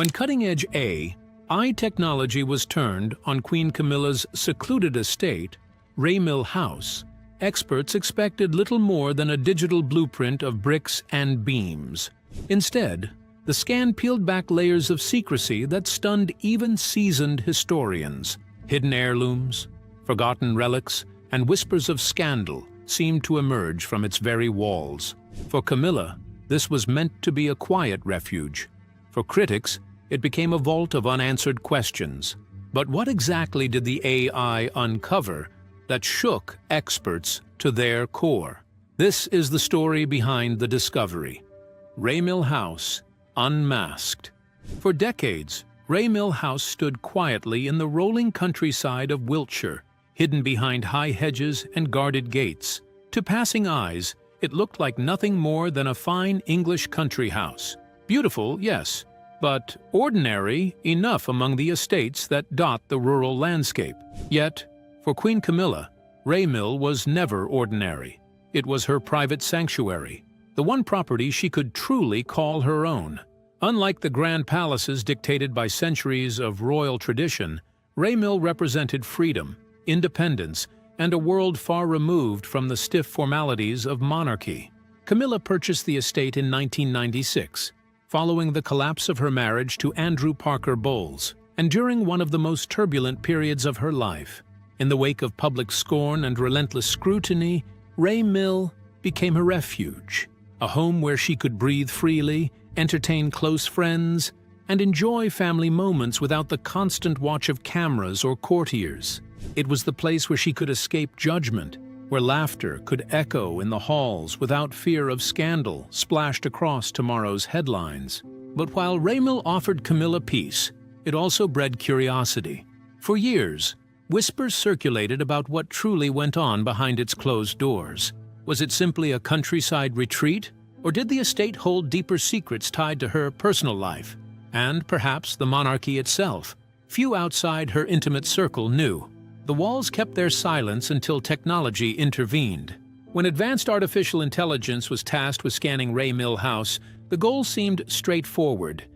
When cutting-edge AI technology was turned on Queen Camilla's secluded estate, Raymill House, experts expected little more than a digital blueprint of bricks and beams. Instead, the scan peeled back layers of secrecy that stunned even seasoned historians. Hidden heirlooms, forgotten relics, and whispers of scandal seemed to emerge from its very walls. For Camilla, this was meant to be a quiet refuge. For critics, it became a vault of unanswered questions. But what exactly did the AI uncover that shook experts to their core? This is the story behind the discovery. Raymill House, unmasked. For decades, Raymill House stood quietly in the rolling countryside of Wiltshire, hidden behind high hedges and guarded gates. To passing eyes, it looked like nothing more than a fine English country house. Beautiful, yes, but ordinary enough among the estates that dot the rural landscape. Yet, for Queen Camilla, Raymill was never ordinary. It was her private sanctuary, the one property she could truly call her own. Unlike the grand palaces dictated by centuries of royal tradition, Raymill represented freedom, independence, and a world far removed from the stiff formalities of monarchy. Camilla purchased the estate in 1996, following the collapse of her marriage to Andrew Parker Bowles, and during one of the most turbulent periods of her life. In the wake of public scorn and relentless scrutiny, Raymill became a refuge, a home where she could breathe freely, entertain close friends, and enjoy family moments without the constant watch of cameras or courtiers. It was the place where she could escape judgment, where laughter could echo in the halls without fear of scandal splashed across tomorrow's headlines. But while Raymill offered Camilla peace, it also bred curiosity. For years, whispers circulated about what truly went on behind its closed doors. Was it simply a countryside retreat, or did the estate hold deeper secrets tied to her personal life, and perhaps the monarchy itself? Few outside her intimate circle knew. The walls kept their silence until technology intervened. When advanced artificial intelligence was tasked with scanning Raymill House, the goal seemed straightforward: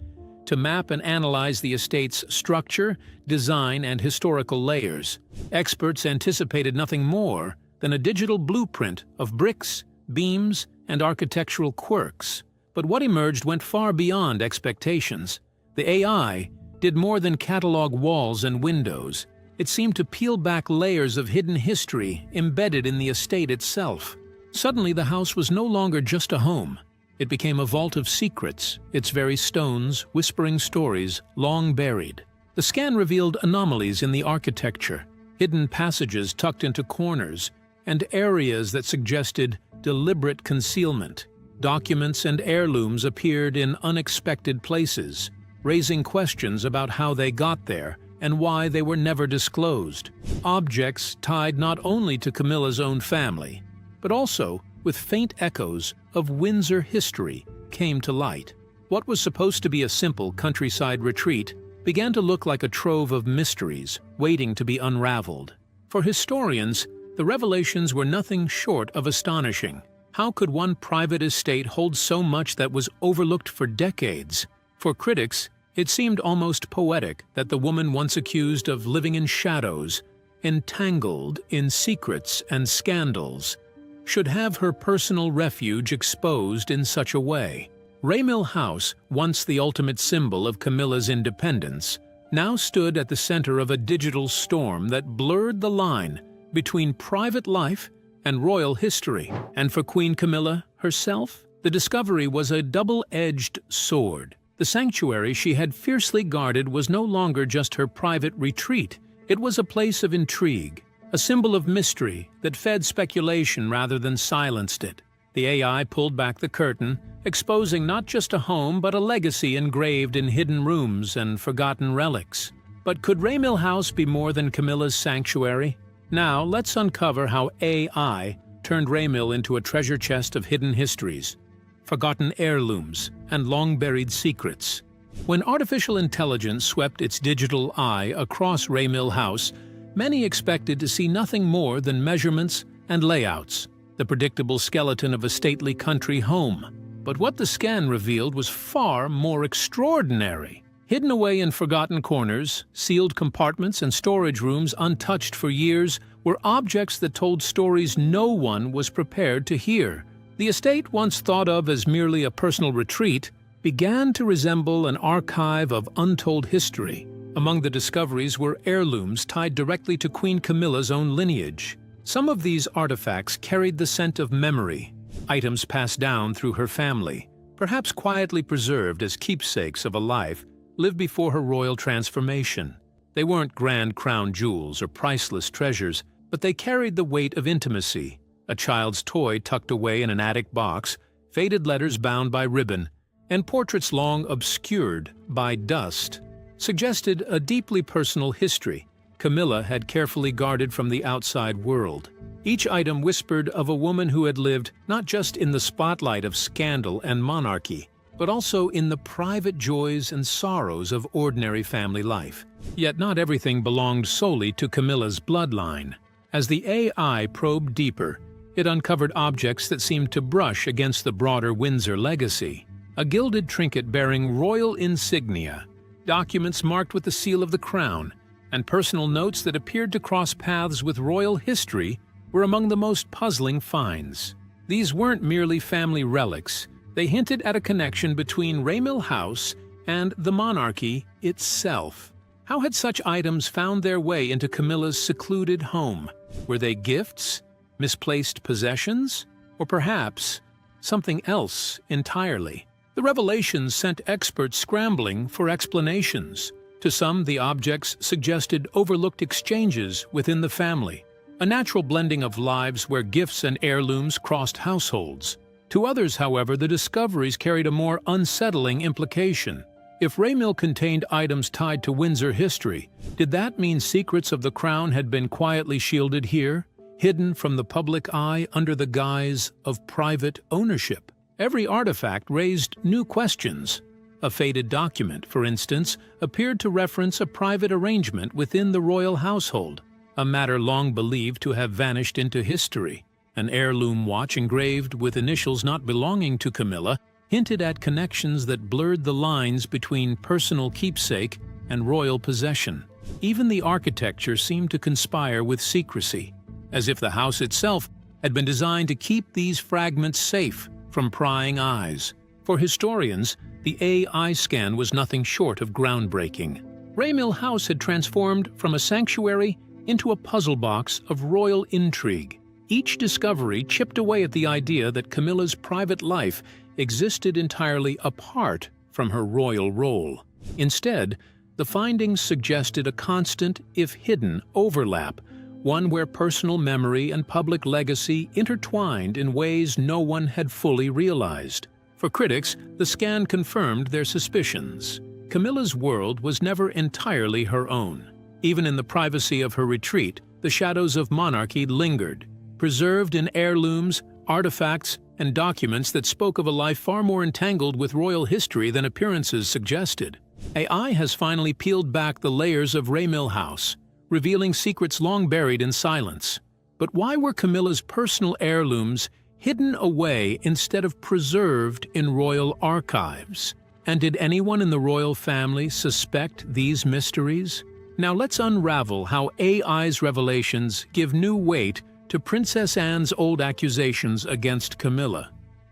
to map and analyze the estate's structure, design, and historical layers. Experts anticipated nothing more than a digital blueprint of bricks, beams, and architectural quirks. But what emerged went far beyond expectations. The AI did more than catalog walls and windows. It seemed to peel back layers of hidden history embedded in the estate itself. Suddenly, the house was no longer just a home. It became a vault of secrets, its very stones whispering stories long buried. The scan revealed anomalies in the architecture, hidden passages tucked into corners, and areas that suggested deliberate concealment. Documents and heirlooms appeared in unexpected places, raising questions about how they got there and why they were never disclosed. Objects tied not only to Camilla's own family, but also with faint echoes of Windsor history came to light. What was supposed to be a simple countryside retreat began to look like a trove of mysteries waiting to be unraveled. For historians, the revelations were nothing short of astonishing. How could one private estate hold so much that was overlooked for decades? For critics, it seemed almost poetic that the woman once accused of living in shadows, entangled in secrets and scandals, should have her personal refuge exposed in such a way. Raymill House, once the ultimate symbol of Camilla's independence, now stood at the center of a digital storm that blurred the line between private life and royal history. And for Queen Camilla herself, the discovery was a double-edged sword. The sanctuary she had fiercely guarded was no longer just her private retreat. It was a place of intrigue, a symbol of mystery that fed speculation rather than silenced it. The AI pulled back the curtain, exposing not just a home but a legacy engraved in hidden rooms and forgotten relics. But could Raymill House be more than Camilla's sanctuary? Now let's uncover how AI turned Raymill into a treasure chest of hidden histories, forgotten heirlooms, and long-buried secrets. When artificial intelligence swept its digital eye across Raymill House, many expected to see nothing more than measurements and layouts, the predictable skeleton of a stately country home. But what the scan revealed was far more extraordinary. Hidden away in forgotten corners, sealed compartments and storage rooms untouched for years were objects that told stories no one was prepared to hear. The estate, once thought of as merely a personal retreat, began to resemble an archive of untold history. Among the discoveries were heirlooms tied directly to Queen Camilla's own lineage. Some of these artifacts carried the scent of memory, items passed down through her family, perhaps quietly preserved as keepsakes of a life lived before her royal transformation. They weren't grand crown jewels or priceless treasures, but they carried the weight of intimacy. A child's toy tucked away in an attic box, faded letters bound by ribbon, and portraits long obscured by dust suggested a deeply personal history Camilla had carefully guarded from the outside world. Each item whispered of a woman who had lived not just in the spotlight of scandal and monarchy, but also in the private joys and sorrows of ordinary family life. Yet not everything belonged solely to Camilla's bloodline. As the AI probed deeper, it uncovered objects that seemed to brush against the broader Windsor legacy. A gilded trinket bearing royal insignia, documents marked with the seal of the crown, and personal notes that appeared to cross paths with royal history were among the most puzzling finds. These weren't merely family relics. They hinted at a connection between Raymill House and the monarchy itself. How had such items found their way into Camilla's secluded home? Were they gifts, misplaced possessions, or perhaps something else entirely? The revelations sent experts scrambling for explanations. To some, the objects suggested overlooked exchanges within the family, a natural blending of lives where gifts and heirlooms crossed households. To others, however, the discoveries carried a more unsettling implication. If Raymill contained items tied to Windsor history, did that mean secrets of the crown had been quietly shielded here, hidden from the public eye under the guise of private ownership? Every artifact raised new questions. A faded document, for instance, appeared to reference a private arrangement within the royal household, a matter long believed to have vanished into history. An heirloom watch engraved with initials not belonging to Camilla hinted at connections that blurred the lines between personal keepsake and royal possession. Even the architecture seemed to conspire with secrecy, as if the house itself had been designed to keep these fragments safe from prying eyes. For historians, the AI scan was nothing short of groundbreaking. Raymill House had transformed from a sanctuary into a puzzle box of royal intrigue. Each discovery chipped away at the idea that Camilla's private life existed entirely apart from her royal role. Instead, the findings suggested a constant, if hidden, overlap, one where personal memory and public legacy intertwined in ways no one had fully realized. For critics, the scan confirmed their suspicions. Camilla's world was never entirely her own. Even in the privacy of her retreat, the shadows of monarchy lingered, preserved in heirlooms, artifacts, and documents that spoke of a life far more entangled with royal history than appearances suggested. AI has finally peeled back the layers of Raymill House, revealing secrets long buried in silence. But why were Camilla's personal heirlooms hidden away instead of preserved in royal archives? And did anyone in the royal family suspect these mysteries? Now let's unravel how AI's revelations give new weight to Princess Anne's old accusations against Camilla.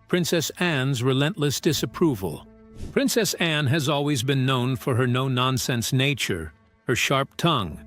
Princess Anne's relentless disapproval. Princess Anne has always been known for her no-nonsense nature, her sharp tongue,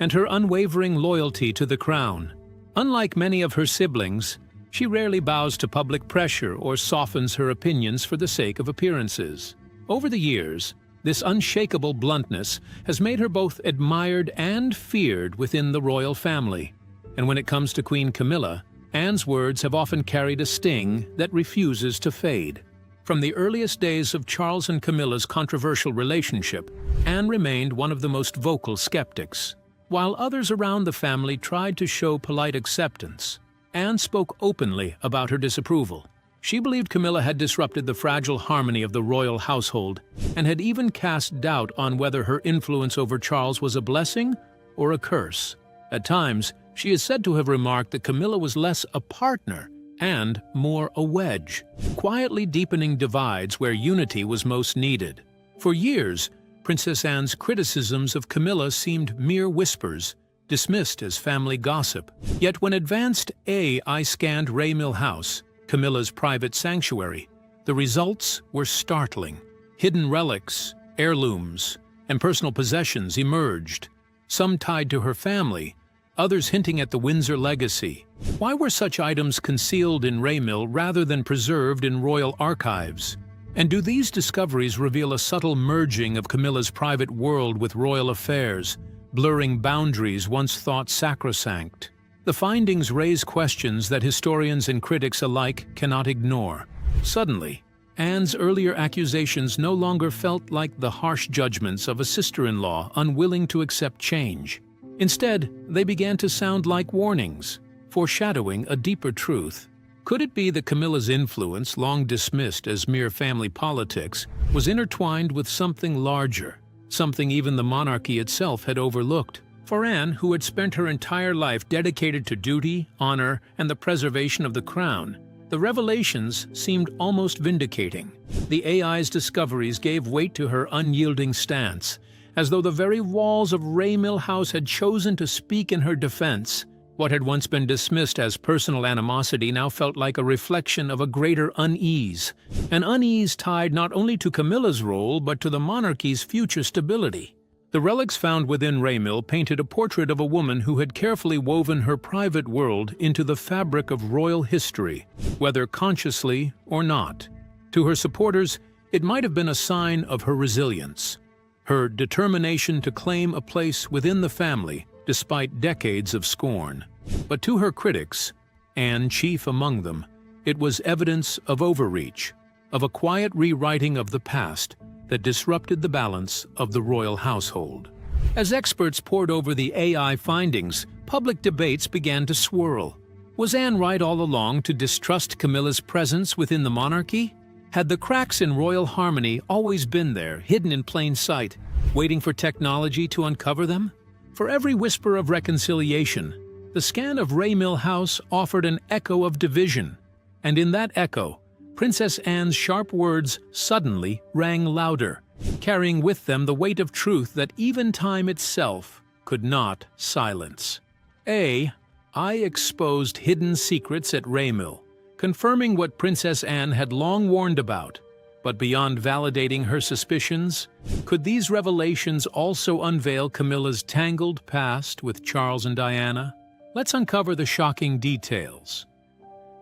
and her unwavering loyalty to the crown. Unlike many of her siblings, she rarely bows to public pressure or softens her opinions for the sake of appearances. Over the years, this unshakable bluntness has made her both admired and feared within the royal family. And when it comes to Queen Camilla, Anne's words have often carried a sting that refuses to fade. From the earliest days of Charles and Camilla's controversial relationship, Anne remained one of the most vocal skeptics. While others around the family tried to show polite acceptance, Anne spoke openly about her disapproval. She believed Camilla had disrupted the fragile harmony of the royal household and had even cast doubt on whether her influence over Charles was a blessing or a curse. At times, she is said to have remarked that Camilla was less a partner and more a wedge, quietly deepening divides where unity was most needed. For years, Princess Anne's criticisms of Camilla seemed mere whispers, dismissed as family gossip. Yet when advanced AI scanned Raymill House, Camilla's private sanctuary, the results were startling. Hidden relics, heirlooms, and personal possessions emerged, some tied to her family, others hinting at the Windsor legacy. Why were such items concealed in Raymill rather than preserved in royal archives? And do these discoveries reveal a subtle merging of Camilla's private world with royal affairs, blurring boundaries once thought sacrosanct? The findings raise questions that historians and critics alike cannot ignore. Suddenly, Anne's earlier accusations no longer felt like the harsh judgments of a sister-in-law unwilling to accept change. Instead, they began to sound like warnings, foreshadowing a deeper truth. Could it be that Camilla's influence, long dismissed as mere family politics, was intertwined with something larger, something even the monarchy itself had overlooked? For Anne, who had spent her entire life dedicated to duty, honor, and the preservation of the crown, the revelations seemed almost vindicating. The AI's discoveries gave weight to her unyielding stance, as though the very walls of Raymill House had chosen to speak in her defense. What had once been dismissed as personal animosity now felt like a reflection of a greater unease, an unease tied not only to Camilla's role but to the monarchy's future stability. The relics found within Raymill painted a portrait of a woman who had carefully woven her private world into the fabric of royal history, whether consciously or not. To her supporters, it might have been a sign of her resilience, her determination to claim a place within the family despite decades of scorn. But to her critics, Anne chief among them, it was evidence of overreach, of a quiet rewriting of the past that disrupted the balance of the royal household. As experts pored over the AI findings, public debates began to swirl. Was Anne right all along to distrust Camilla's presence within the monarchy? Had the cracks in royal harmony always been there, hidden in plain sight, waiting for technology to uncover them? For every whisper of reconciliation, the scan of Raymill House offered an echo of division, and in that echo, Princess Anne's sharp words suddenly rang louder, carrying with them the weight of truth that even time itself could not silence. I exposed hidden secrets at Raymill, confirming what Princess Anne had long warned about. But beyond validating her suspicions, could these revelations also unveil Camilla's tangled past with Charles and Diana? Let's uncover the shocking details.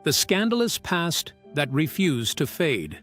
The scandalous past that refused to fade.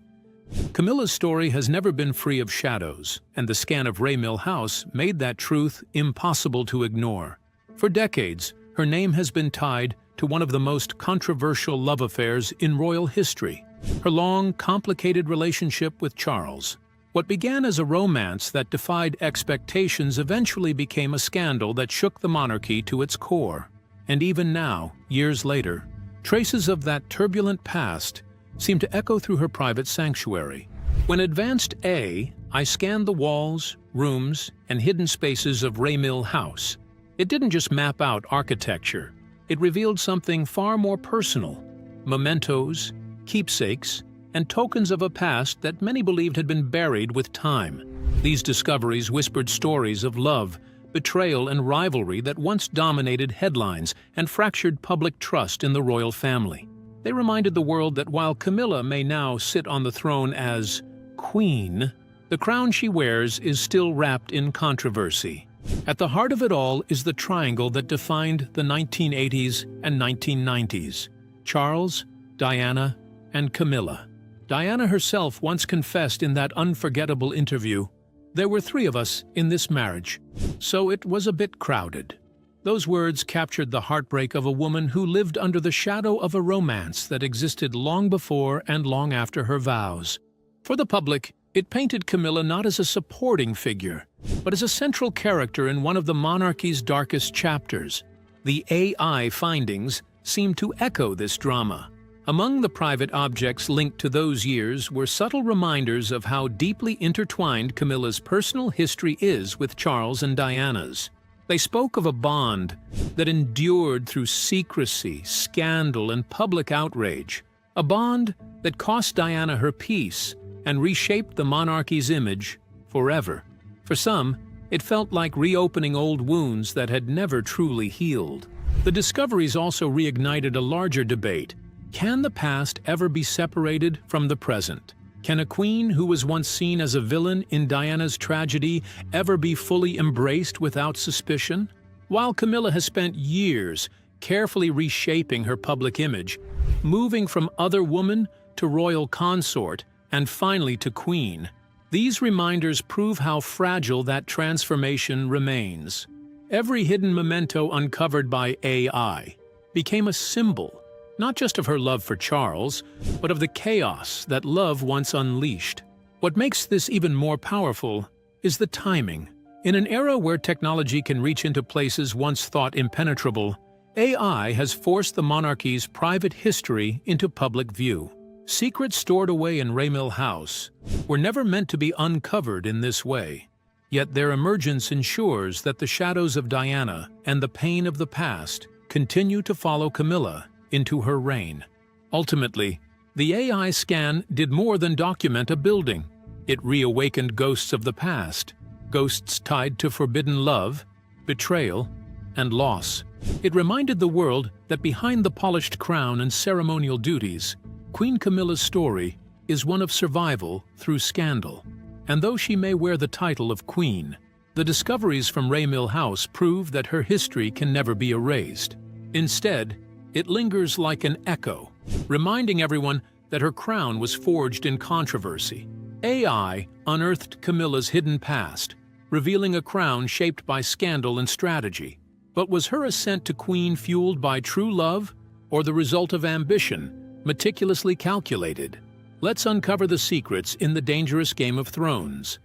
Camilla's story has never been free of shadows, and the scan of Raymill House made that truth impossible to ignore. For decades, her name has been tied to one of the most controversial love affairs in royal history, her long, complicated relationship with Charles. What began as a romance that defied expectations eventually became a scandal that shook the monarchy to its core. And even now, years later, traces of that turbulent past seem to echo through her private sanctuary. When advanced I scanned the walls, rooms, and hidden spaces of Raymill House, it didn't just map out architecture. It revealed something far more personal: mementos, keepsakes, and tokens of a past that many believed had been buried with time. These discoveries whispered stories of love, betrayal, and rivalry that once dominated headlines and fractured public trust in the royal family. They reminded the world that while Camilla may now sit on the throne as queen, the crown she wears is still wrapped in controversy. At the heart of it all is the triangle that defined the 1980s and 1990s: Charles, Diana, and Camilla. Diana herself once confessed in that unforgettable interview, "There were three of us in this marriage, so it was a bit crowded." Those words captured the heartbreak of a woman who lived under the shadow of a romance that existed long before and long after her vows. For the public, it painted Camilla not as a supporting figure, but as a central character in one of the monarchy's darkest chapters. The AI findings seemed to echo this drama. Among the private objects linked to those years were subtle reminders of how deeply intertwined Camilla's personal history is with Charles and Diana's. They spoke of a bond that endured through secrecy, scandal, and public outrage, a bond that cost Diana her peace and reshaped the monarchy's image forever. For some, it felt like reopening old wounds that had never truly healed. The discoveries also reignited a larger debate. Can the past ever be separated from the present? Can a queen who was once seen as a villain in Diana's tragedy ever be fully embraced without suspicion? While Camilla has spent years carefully reshaping her public image, moving from other woman to royal consort and finally to queen, these reminders prove how fragile that transformation remains. Every hidden memento uncovered by AI became a symbol, not just of her love for Charles, but of the chaos that love once unleashed. What makes this even more powerful is the timing. In an era where technology can reach into places once thought impenetrable, AI has forced the monarchy's private history into public view. Secrets stored away in Raymill House were never meant to be uncovered in this way. Yet their emergence ensures that the shadows of Diana and the pain of the past continue to follow Camilla into her reign. Ultimately, the AI scan did more than document a building. It reawakened ghosts of the past, ghosts tied to forbidden love, betrayal, and loss. It reminded the world that behind the polished crown and ceremonial duties, Queen Camilla's story is one of survival through scandal. And though she may wear the title of queen, the discoveries from Raymill House prove that her history can never be erased. Instead, it lingers like an echo, reminding everyone that her crown was forged in controversy. AI unearthed Camilla's hidden past, revealing a crown shaped by scandal and strategy. But was her ascent to queen fueled by true love or the result of ambition, meticulously calculated? Let's uncover the secrets in the dangerous Game of Thrones.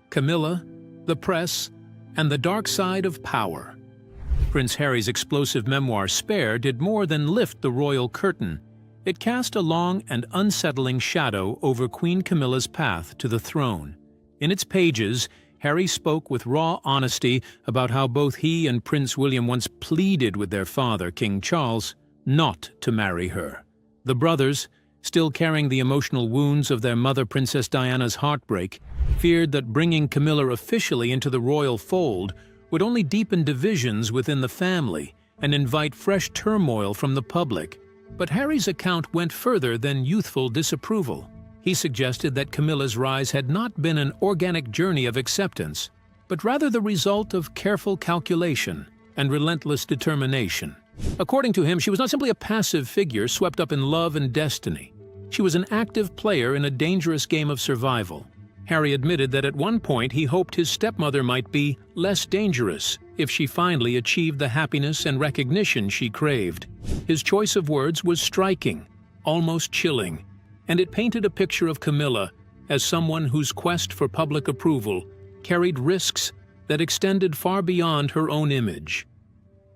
Camilla, the press, and the dark side of power. Prince Harry's explosive memoir Spare did more than lift the royal curtain. It cast a long and unsettling shadow over Queen Camilla's path to the throne. In its pages, Harry spoke with raw honesty about how both he and Prince William once pleaded with their father, King Charles, not to marry her. The brothers, still carrying the emotional wounds of their mother Princess Diana's heartbreak, feared that bringing Camilla officially into the royal fold would only deepen divisions within the family and invite fresh turmoil from the public. But Harry's account went further than youthful disapproval. He suggested that Camilla's rise had not been an organic journey of acceptance, but rather the result of careful calculation and relentless determination. According to him, she was not simply a passive figure swept up in love and destiny. She was an active player in a dangerous game of survival. Harry admitted that at one point he hoped his stepmother might be less dangerous if she finally achieved the happiness and recognition she craved. His choice of words was striking, almost chilling, and it painted a picture of Camilla as someone whose quest for public approval carried risks that extended far beyond her own image.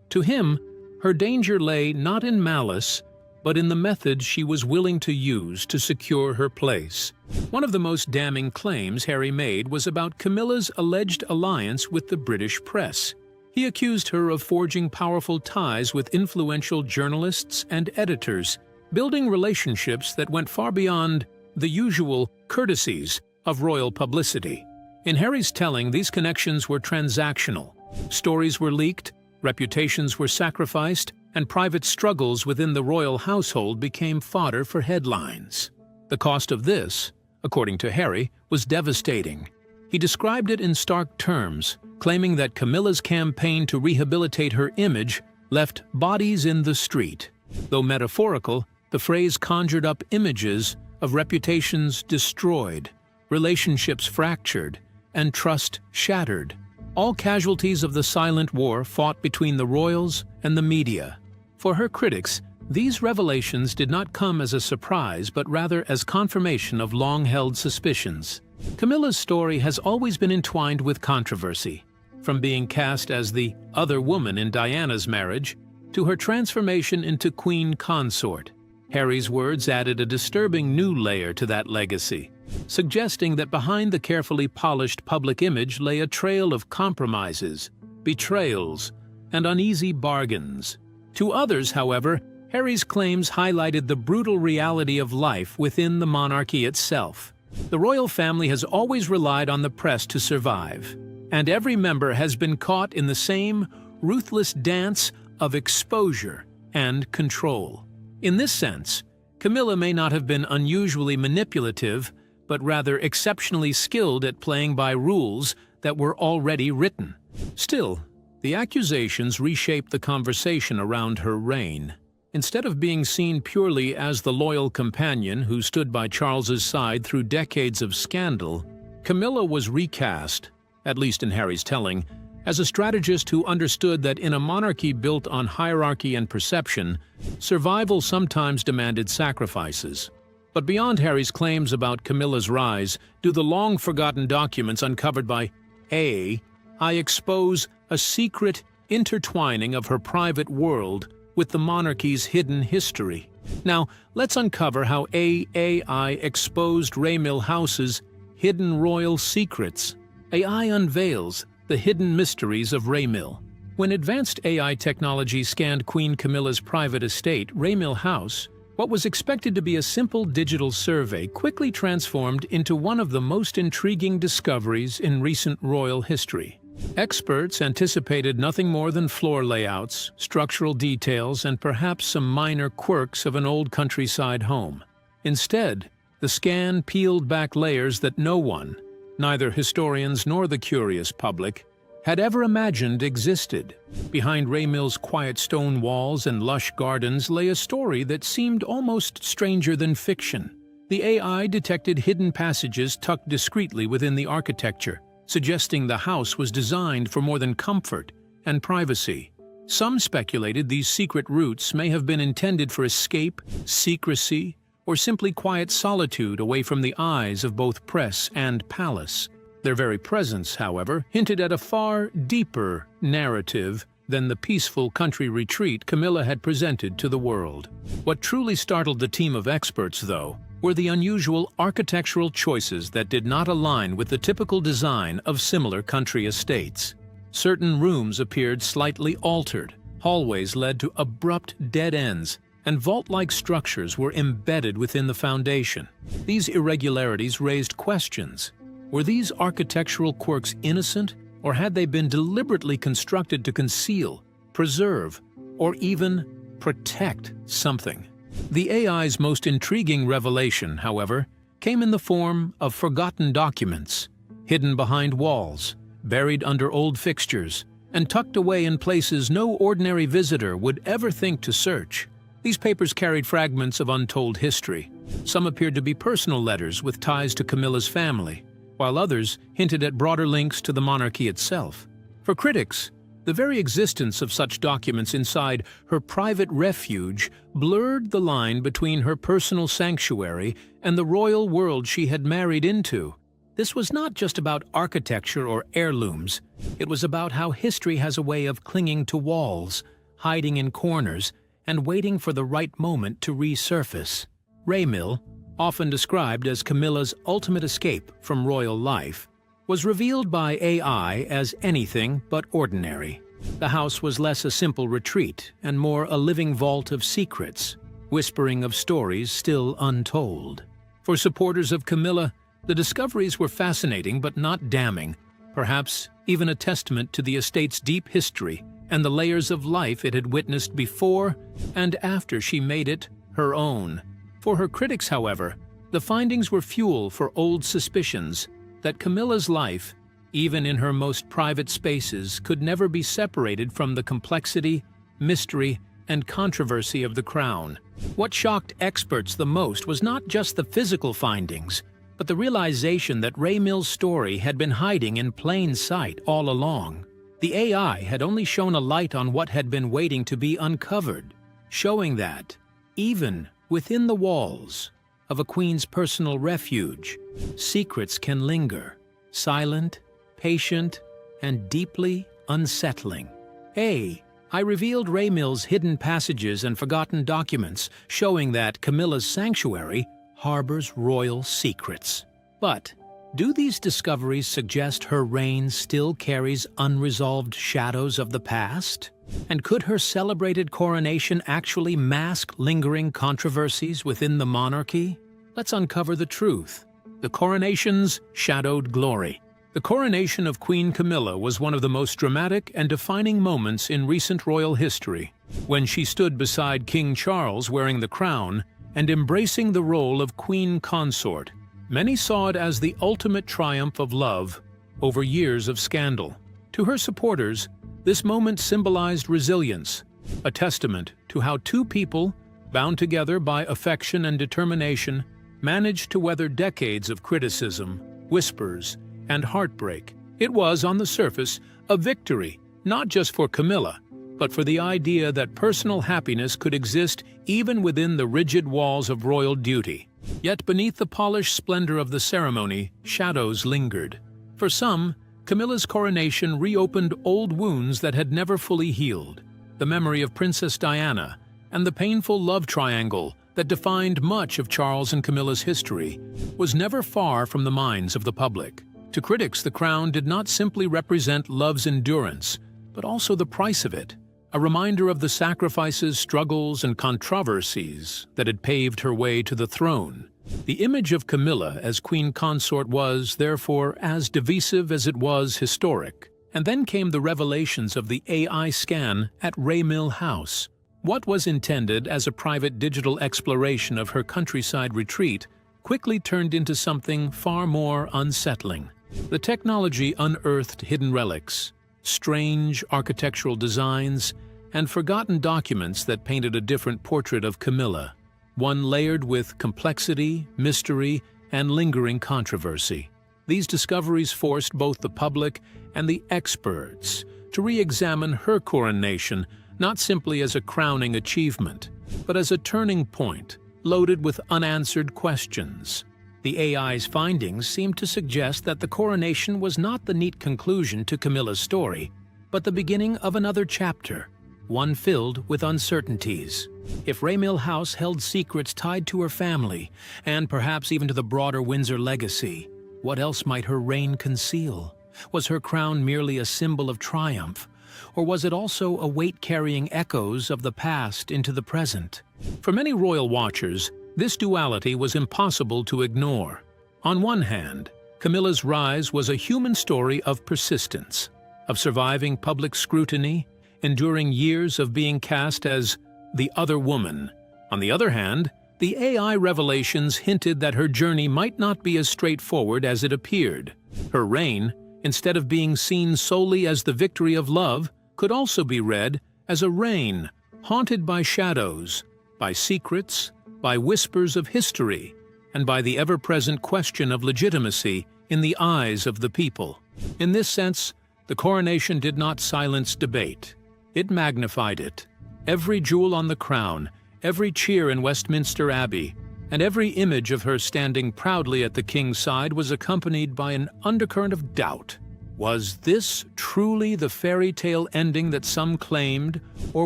To him, her danger lay not in malice, but in the methods she was willing to use to secure her place. One of the most damning claims Harry made was about Camilla's alleged alliance with the British press. He accused her of forging powerful ties with influential journalists and editors, building relationships that went far beyond the usual courtesies of royal publicity. In Harry's telling, these connections were transactional. Stories were leaked, reputations were sacrificed, and private struggles within the royal household became fodder for headlines. The cost of this, according to Harry, was devastating. He described it in stark terms, claiming that Camilla's campaign to rehabilitate her image left bodies in the street. Though metaphorical, the phrase conjured up images of reputations destroyed, relationships fractured, and trust shattered. All casualties of the silent war fought between the royals and the media. For her critics, these revelations did not come as a surprise, but rather as confirmation of long-held suspicions. Camilla's story has always been entwined with controversy, from being cast as the other woman in Diana's marriage to her transformation into queen consort. Harry's words added a disturbing new layer to that legacy, suggesting that behind the carefully polished public image lay a trail of compromises, betrayals, and uneasy bargains. To others, however, Harry's claims highlighted the brutal reality of life within the monarchy itself. The royal family has always relied on the press to survive, and every member has been caught in the same ruthless dance of exposure and control. In this sense, Camilla may not have been unusually manipulative, but rather exceptionally skilled at playing by rules that were already written. Still, the accusations reshaped the conversation around her reign. Instead of being seen purely as the loyal companion who stood by Charles's side through decades of scandal, Camilla was recast, at least in Harry's telling, as a strategist who understood that in a monarchy built on hierarchy and perception, survival sometimes demanded sacrifices. But beyond Harry's claims about Camilla's rise, do the long-forgotten documents uncovered by I expose a secret intertwining of her private world with the monarchy's hidden history. Now, let's uncover how AI exposed Raymill House's hidden royal secrets. AI unveils the hidden mysteries of Raymill. When advanced AI technology scanned Queen Camilla's private estate, Raymill House, what was expected to be a simple digital survey quickly transformed into one of the most intriguing discoveries in recent royal history. Experts anticipated nothing more than floor layouts, structural details, and perhaps some minor quirks of an old countryside home. Instead, the scan peeled back layers that no one, neither historians nor the curious public, had ever imagined existed. Behind Raymill's quiet stone walls and lush gardens lay a story that seemed almost stranger than fiction. The AI detected hidden passages tucked discreetly within the architecture, suggesting the house was designed for more than comfort and privacy. Some speculated these secret routes may have been intended for escape, secrecy, or simply quiet solitude away from the eyes of both press and palace. Their very presence, however, hinted at a far deeper narrative than the peaceful country retreat Camilla had presented to the world. What truly startled the team of experts, though, were the unusual architectural choices that did not align with the typical design of similar country estates. Certain rooms appeared slightly altered, hallways led to abrupt dead ends, and vault-like structures were embedded within the foundation. These irregularities raised questions. Were these architectural quirks innocent, or had they been deliberately constructed to conceal, preserve, or even protect something? The AI's most intriguing revelation, however, came in the form of forgotten documents, hidden behind walls, buried under old fixtures, and tucked away in places no ordinary visitor would ever think to search. These papers carried fragments of untold history. Some appeared to be personal letters with ties to Camilla's family, while others hinted at broader links to the monarchy itself. For critics, the very existence of such documents inside her private refuge blurred the line between her personal sanctuary and the royal world she had married into. This was not just about architecture or heirlooms. It was about how history has a way of clinging to walls, hiding in corners, and waiting for the right moment to resurface. Raymill, often described as Camilla's ultimate escape from royal life, was revealed by AI as anything but ordinary. The house was less a simple retreat and more a living vault of secrets, whispering of stories still untold. For supporters of Camilla, the discoveries were fascinating but not damning, perhaps even a testament to the estate's deep history and the layers of life it had witnessed before and after she made it her own. For her critics, however, the findings were fuel for old suspicions that Camilla's life, even in her most private spaces, could never be separated from the complexity, mystery, and controversy of the crown. What shocked experts the most was not just the physical findings, but the realization that Raymill's story had been hiding in plain sight all along. The AI had only shone a light on what had been waiting to be uncovered, showing that, even within the walls of a queen's personal refuge, secrets can linger, silent, patient, and deeply unsettling. I revealed Raymill's hidden passages and forgotten documents, showing that Camilla's sanctuary harbors royal secrets. But do these discoveries suggest her reign still carries unresolved shadows of the past? And could her celebrated coronation actually mask lingering controversies within the monarchy? Let's uncover the truth. the coronation's shadowed glory. The coronation of Queen Camilla was one of the most dramatic and defining moments in recent royal history. When she stood beside King Charles wearing the crown and embracing the role of queen consort, many saw it as the ultimate triumph of love over years of scandal. To her supporters, this moment symbolized resilience, a testament to how two people, bound together by affection and determination, managed to weather decades of criticism, whispers, and heartbreak. It was, on the surface, a victory, not just for Camilla, but for the idea that personal happiness could exist even within the rigid walls of royal duty. Yet beneath the polished splendor of the ceremony, shadows lingered. For some, Camilla's coronation reopened old wounds that had never fully healed. The memory of Princess Diana and the painful love triangle that defined much of Charles and Camilla's history was never far from the minds of the public. To critics, the crown did not simply represent love's endurance, but also the price of it, a reminder of the sacrifices, struggles, and controversies that had paved her way to the throne. The image of Camilla as queen consort was, therefore, as divisive as it was historic. And then came the revelations of the AI scan at Raymill House. What was intended as a private digital exploration of her countryside retreat quickly turned into something far more unsettling. The technology unearthed hidden relics, strange architectural designs, and forgotten documents that painted a different portrait of Camilla, one layered with complexity, mystery, and lingering controversy. These discoveries forced both the public and the experts to re-examine her coronation not simply as a crowning achievement, but as a turning point loaded with unanswered questions. The AI's findings seemed to suggest that the coronation was not the neat conclusion to Camilla's story, but the beginning of another chapter, one filled with uncertainties. If Raymill House held secrets tied to her family, and perhaps even to the broader Windsor legacy, what else might her reign conceal? Was her crown merely a symbol of triumph, or was it also a weight carrying echoes of the past into the present? For many royal watchers, this duality was impossible to ignore. On one hand, Camilla's rise was a human story of persistence, of surviving public scrutiny, enduring years of being cast as the other woman. On the other hand, the AI revelations hinted that her journey might not be as straightforward as it appeared. Her reign, instead of being seen solely as the victory of love, could also be read as a reign haunted by shadows, by secrets, by whispers of history, and by the ever-present question of legitimacy in the eyes of the people. In this sense, the coronation did not silence debate. It magnified it. Every jewel on the crown, every cheer in Westminster Abbey, and every image of her standing proudly at the king's side was accompanied by an undercurrent of doubt. Was this truly the fairy tale ending that some claimed, or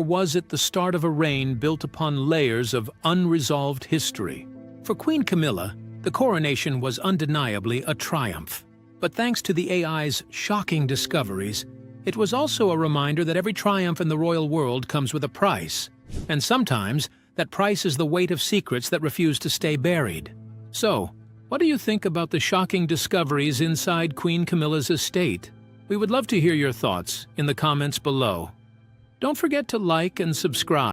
was it the start of a reign built upon layers of unresolved history? For Queen Camilla, the coronation was undeniably a triumph. But thanks to the AI's shocking discoveries, it was also a reminder that every triumph in the royal world comes with a price. And sometimes, that price is the weight of secrets that refuse to stay buried. So, what do you think about the shocking discoveries inside Queen Camilla's estate? We would love to hear your thoughts in the comments below. Don't forget to like and subscribe.